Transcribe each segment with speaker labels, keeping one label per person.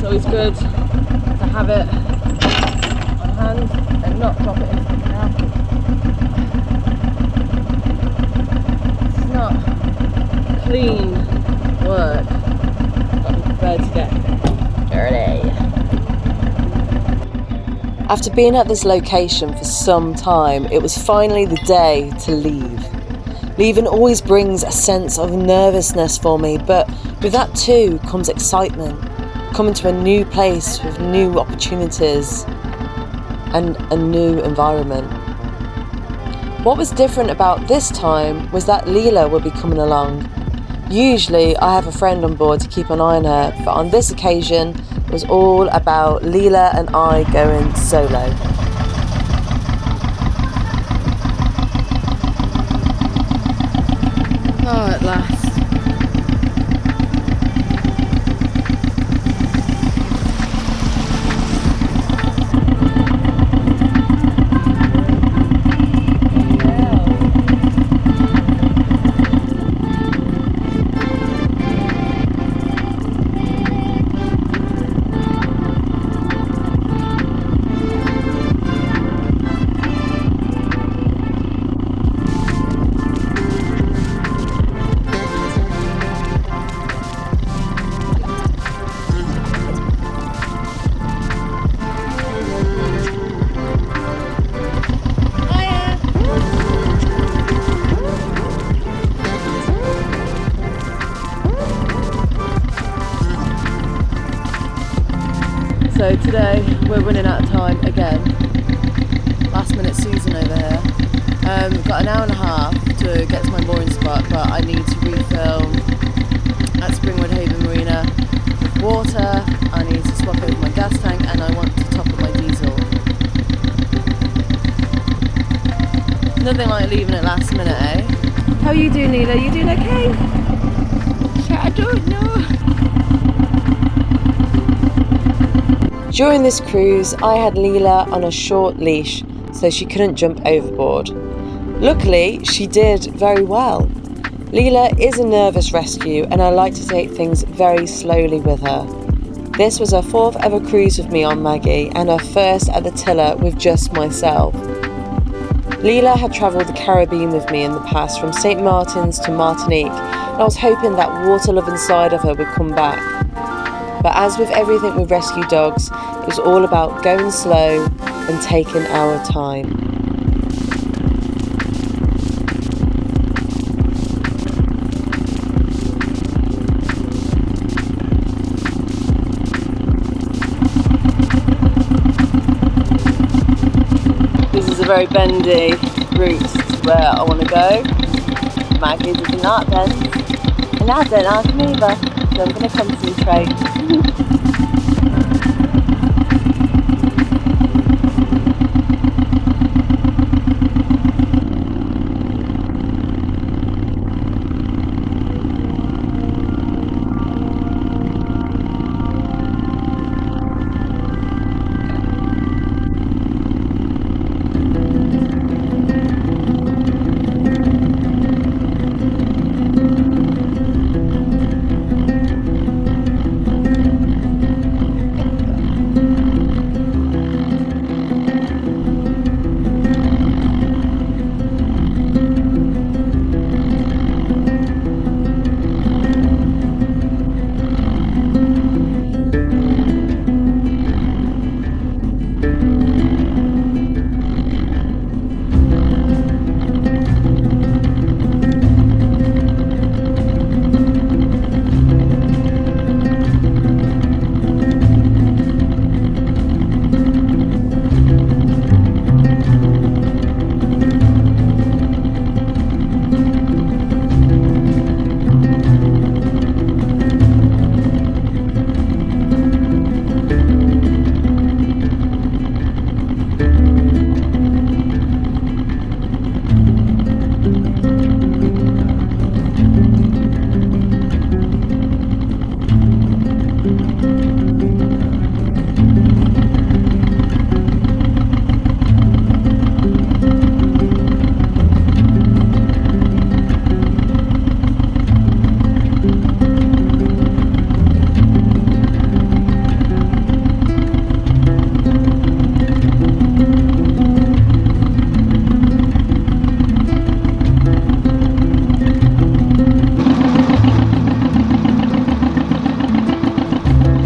Speaker 1: always good to have it on hand and not drop it into the canal. It's not clean work. Got to be prepared to get dirty. After being at this location for some time, it was finally the day to leave. Leaving always brings a sense of nervousness for me, but with that too comes excitement. Coming to a new place with new opportunities and a new environment. What was different about this time was that Leela would be coming along. Usually I have a friend on board to keep an eye on her, but on this occasion it was all about Leela and I going solo. Oh, at last. So today we're running out of time again. Last minute Susan over here. Got an hour and a half to get to my mooring spot, but I need to refill at Springwood Haven Marina with water. I need to swap over my gas tank and I want to top up my diesel. Nothing like leaving it last minute, eh? How are you doing, Leela? You doing okay? I don't know. During this cruise, I had Leela on a short leash so she couldn't jump overboard. Luckily, she did very well. Leela is a nervous rescue and I like to take things very slowly with her. This was her 4th ever cruise with me on Maggie and her first at the tiller with just myself. Leela had travelled the Caribbean with me in the past from St. Martin's to Martinique, and I was hoping that water-loving side of her would come back. But as with everything with rescue dogs, it was all about going slow and taking our time. This is a very bendy route to where I want to go. Maggie's is an art bend, and I don't ask me either, so I'm going to concentrate.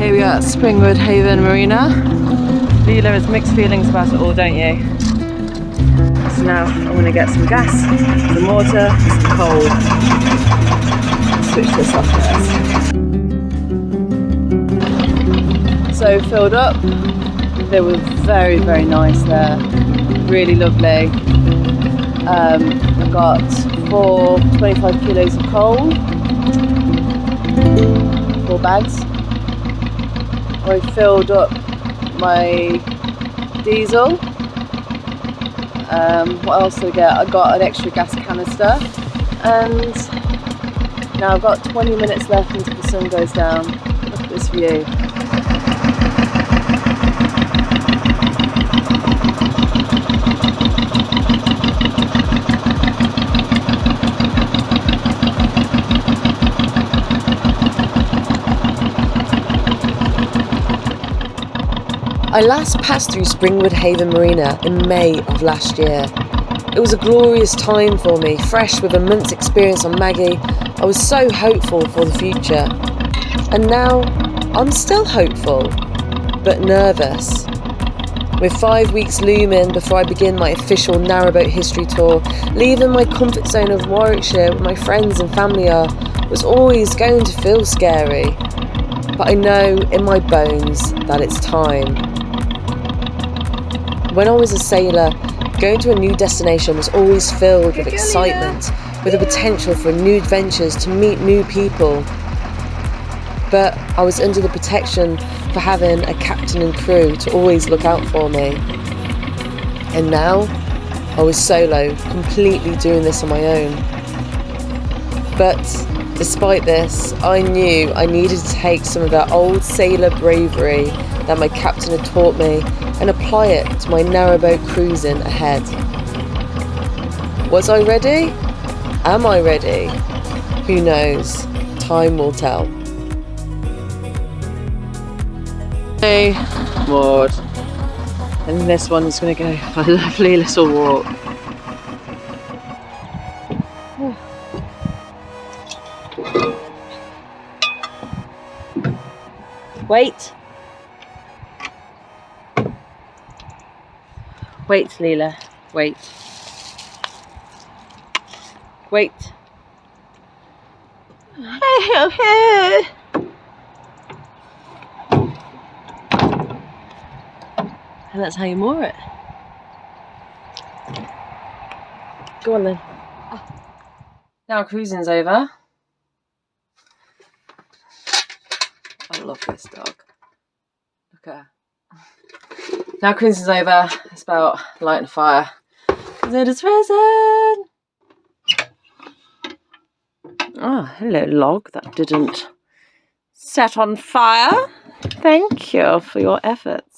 Speaker 1: Here we are at Springwood Haven Marina. Leela has mixed feelings about it all, don't you? So now I'm going to get some gas, some water, some coal. Switch this off first. So filled up. They were very, very nice there. Really lovely. I've got 25 kilos of coal. 4 bags. I filled up my diesel. What else did I get? I got an extra gas canister, and now I've got 20 minutes left until the sun goes down. Look at this view. I last passed through Springwood Haven Marina in May of last year. It was a glorious time for me, fresh with a month's experience on Maggie. I was so hopeful for the future. And now, I'm still hopeful, but nervous. With 5 weeks looming before I begin my official narrowboat history tour, leaving my comfort zone of Warwickshire where my friends and family are, was always going to feel scary. But I know in my bones that it's time. When I was a sailor, going to a new destination was always filled with excitement, with the potential for new adventures, to meet new people. But I was under the protection for having a captain and crew to always look out for me. And now, I was solo, completely doing this on my own. But despite this, I knew I needed to take some of that old sailor bravery that my captain had taught me and apply it to my narrowboat cruising ahead. Was I ready? Am I ready? Who knows? Time will tell. Hey, Maud. And this one's going to go for a lovely little walk. Wait. Wait, Leela. Wait. Wait. And that's how you moor it. Go on then. Now cruising's over. I love this dog. Look at her. Now cruising's over. It's about lighting a fire. Because it is risen. Oh, hello log that didn't set on fire. Thank you for your efforts.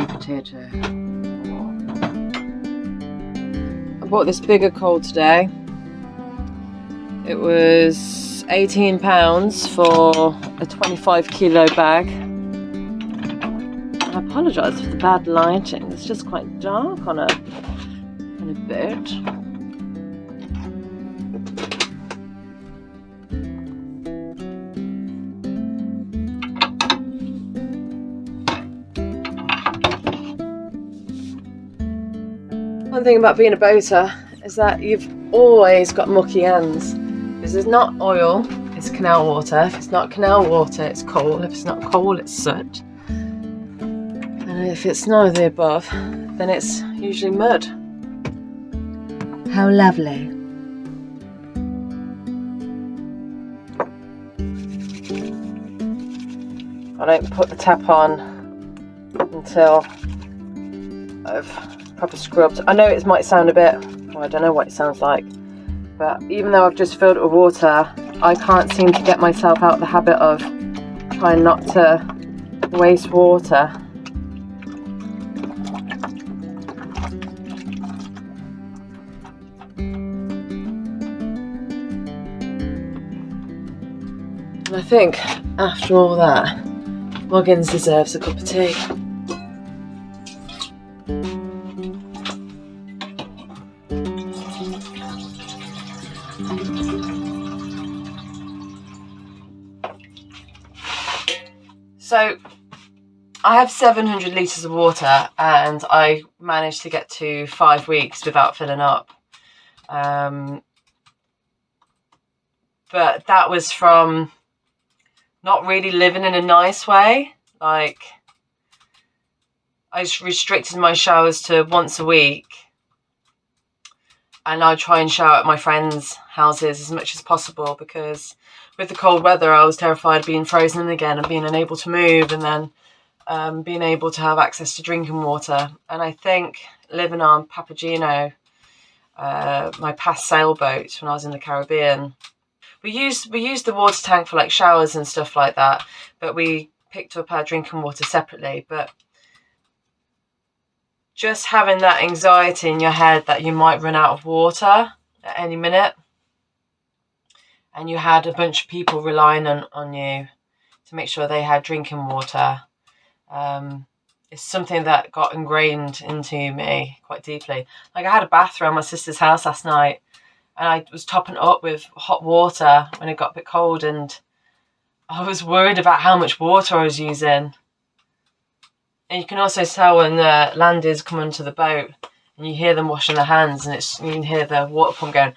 Speaker 1: Potato. I bought this bigger coal today. It was £18 for a 25 kilo bag. I apologise for the bad lighting. It's just quite dark on a boat. One thing about being a boater is that you've always got mucky hands. Because it's not oil, it's canal water. If it's not canal water, it's coal. If it's not coal, it's soot. And if it's none of the above, then it's usually mud. How lovely. I don't put the tap on until I've proper scrubbed. I know it might sound a bit, well, I don't know what it sounds like, but even though I've just filled it with water, I can't seem to get myself out of the habit of trying not to wastewater. And I think after all that, Muggins deserves a cup of tea. So I have 700 litres of water and I managed to get to 5 weeks without filling up. But that was from not really living in a nice way. Like, I restricted my showers to once a week, and I try and shower at my friends' houses as much as possible, because with the cold weather I was terrified of being frozen in again and being unable to move, and then being able to have access to drinking water. And I think living on Papageno, my past sailboat when I was in the Caribbean, we used the water tank for like showers and stuff like that, but we picked up our drinking water separately. But just having that anxiety in your head that you might run out of water at any minute, and you had a bunch of people relying on you to make sure they had drinking water, it's something that got ingrained into me quite deeply. Like, I had a bath around my sister's house last night, and I was topping it up with hot water when it got a bit cold, and I was worried about how much water I was using. And you can also tell when the landers come onto the boat and you hear them washing their hands, and you can hear the water pump going.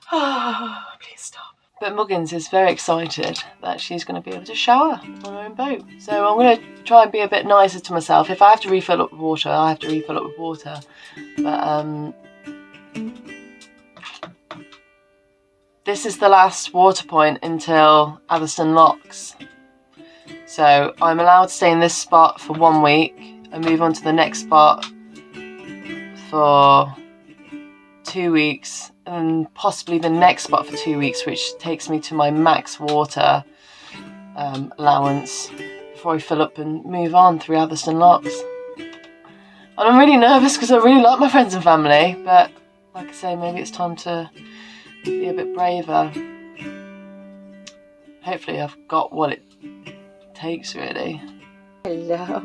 Speaker 1: Oh, please stop. But Muggins is very excited that she's going to be able to shower on her own boat. So I'm going to try and be a bit nicer to myself. If I have to refill up with water, I have to refill up with water. But this is the last water point until Atherstone locks. So I'm allowed to stay in this spot for 1 week and move on to the next spot for 2 weeks, and possibly the next spot for 2 weeks, which takes me to my max water allowance before I fill up and move on through Atherstone locks. And I'm really nervous because I really like my friends and family, but like I say, maybe it's time to be a bit braver. Hopefully I've got what it takes, really. Hello.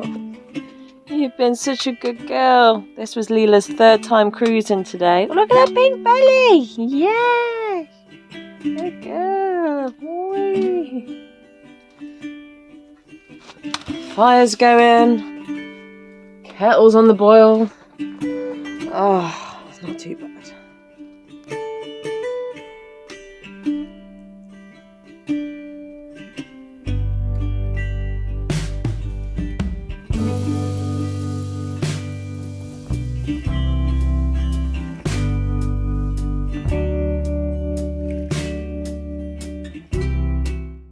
Speaker 1: You've been such a good girl. This was Leela's 3rd time cruising today. Oh, look at that pink belly. Yes. Good girl. Boy. Fire's going. Kettle's on the boil. Oh, it's not too bad.